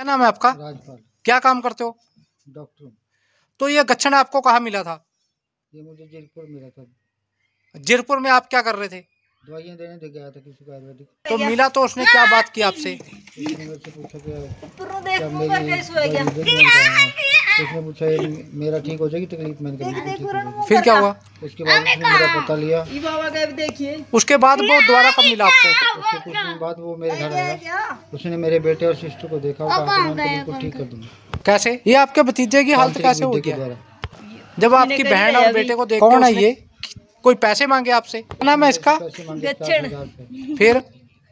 क्या नाम है आपका? राजपाल। क्या काम करते हो? डॉक्टर। तो ये गच्छन आपको कहाँ मिला था? ये मुझे जयपुर मिला था। जीरपुर में आप क्या कर रहे थे? दवाइयाँ देने दे गया था किसी को आयुर्वेदिक। तो मिला तो उसने क्या बात की आपसे? उसने मेरे से पूछा कि क्या मेरी उसने पूछा मेरा ठीक हो जाएगी तकलीफ? मैंने कहा ठीक हो जाएगी। फिर क्या हुआ? उसके बाद उसने मेरा पता लिया। उसके बाद वो दोबारा कब मिला आपको? उसके कुछ दिन बाद वो मेरे घर आया। उसने मेरे बेटे और सिस्टर को देखा, बिल्कुल ठीक कर दूंगा। कैसे? ये आपके भतीजे की हालत कैसे हो गया? जब आपकी बहन और बेटे को देख कौन है ये? कोई पैसे मांगे आपसे? नाम है इसका? फिर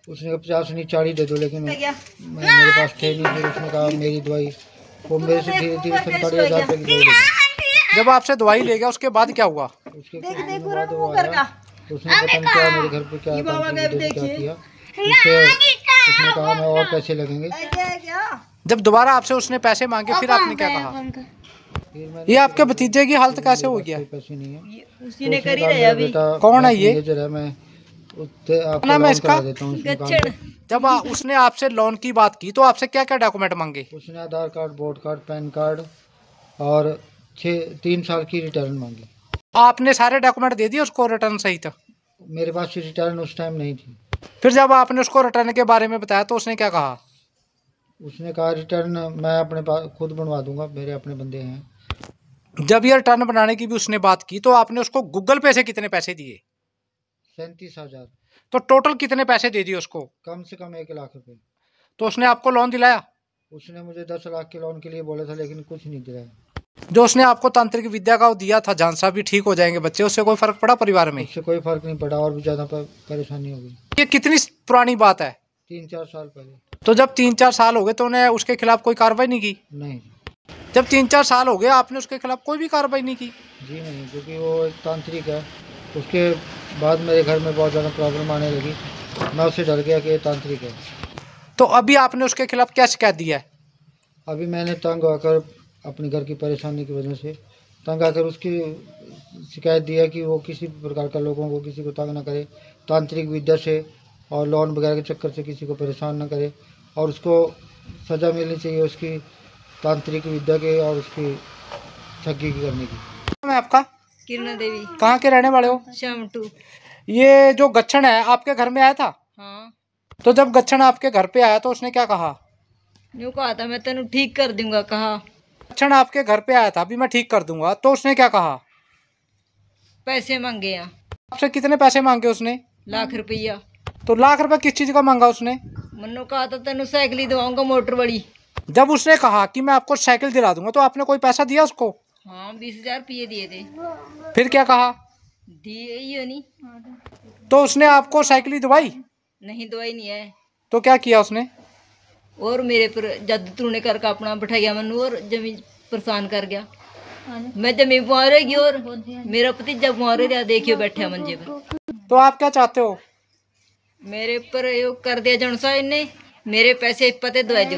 उसने 50 नहीं 40 दे दो, लेकिन मेरे पास थे नहीं। फिर उसने कहा मेरी दवाई, वो मेरे से धीरे धीरे 47,000 रुपये की दवाई ले गया। जब आपसे दवाई ले गया उसके बाद क्या हुआ? उसके कुछ दिन बाद वो आया तो उसने पता नहीं क्या मेरे घर पे क्या किया। उसने कहा मैं और पैसे लगेंगे। जब दोबारा आपसे उसने पैसे मांगे फिर आपने क्या कहा? ये आपके भतीजे की हालत कैसे हो गया? पैसे नहीं है। उसी ने करी रहा अभी। कौन है ये? मैं नाम है इसका? गच्छन। जब उसने आपसे लोन की बात की तो आपसे क्या क्या डॉक्यूमेंट मांगे? उसने Aadhaar card, vote card, PAN card और 3 साल की रिटर्न मांगी। आपने सारे डॉक्यूमेंट दे दिए उसको रिटर्न सहित? मेरे पास रिटर्न उस टाइम नहीं थी। फिर जब आपने उसको रिटर्न के बारे में बताया तो उसने क्या कहा? उसने कहा रिटर्न मैं अपने पास खुद बनवा दूंगा, मेरे अपने बंदे हैं। जब ये रिटर्न बनाने की भी उसने बात की तो आपने उसको गूगल पे से कितने पैसे दिए? 37,000। तो टोटल कितने पैसे दे दिए उसको? कम से कम 1 लाख रुपए। तो उसने आपको लोन दिलाया? उसने मुझे 10 लाख के लोन के लिए बोला था, लेकिन कुछ नहीं दिलाया। जो उसने आपको तांत्रिक विद्या का दिया था झांसा भी ठीक हो जाएंगे बच्चे, उससे कोई फर्क पड़ा परिवार में? उससे कोई फर्क नहीं पड़ा और भी ज्यादा परेशानी हो गई। ये कितनी पुरानी बात है? 3-4 साल पहले। तो जब 3-4 साल हो गए तो उन्हें उसके खिलाफ कोई कार्रवाई नहीं की? नहीं। जब 3-4 साल हो गए आपने उसके खिलाफ कोई भी कार्रवाई नहीं की? जी नहीं, क्योंकि वो एक तांत्रिक है। उसके बाद मेरे घर में बहुत ज़्यादा प्रॉब्लम आने लगी। मैं उससे डर गया कि ये तांत्रिक है। तो अभी आपने उसके खिलाफ क्या शिकायत दिया है? अभी मैंने तंग आकर अपने घर की परेशानी की वजह से तंग आकर उसकी शिकायत दी है कि वो किसी प्रकार का लोगों को किसी को तंग ना करे, तांत्रिक विद्या से और लोन वगैरह के चक्कर से किसी को परेशान ना करे, और उसको सज़ा मिलनी चाहिए उसकी तांत्रिक विद्या के और उसकी ठगी की करने की। नाम है आपका? किरणा देवी। कहाँ के रहने वाले हो? शामटू। ये जो गच्छन है आपके घर में आया था? हाँ। तो जब गच्छन आपके घर पे आया तो उसने क्या कहा? यूँ कहा था मैं तेनू ठीक कर दूंगा। कहा गच्छन आपके घर पे आया था अभी मैं ठीक कर दूंगा, तो उसने क्या कहा? पैसे मांगे हैं। आपसे कितने पैसे मांगे उसने? 1 लाख रुपया। तो 1 लाख रुपए किस चीज का मांगा उसने? मन्नू कहा था तेनू साइकिल ही दवाऊंगा मोटर वाली। जब उसने कहा कि मैं आपको साइकिल दिला दूंगा तो आपने कोई पैसा दिया उसको? हाँ 20,000 रुपये दिए थे। फिर क्या कहा? दिए ही नहीं। तो उसने आपको साइकिल ही दवाई? नहीं दवाई नहीं है। तो क्या किया उसने? और मेरे पर जद तूने करके अपना बैठा गया मनु और जमीन परेशान कर गया। मैं जमीन बुआ रहेगी और मेरा भतीजा बुआ रहा देखियो बैठा मंजे पर। तो आप क्या चाहते हो? मेरे पर यो कर दिया जनसा इन्हें, मेरे पैसे पते दवा दो।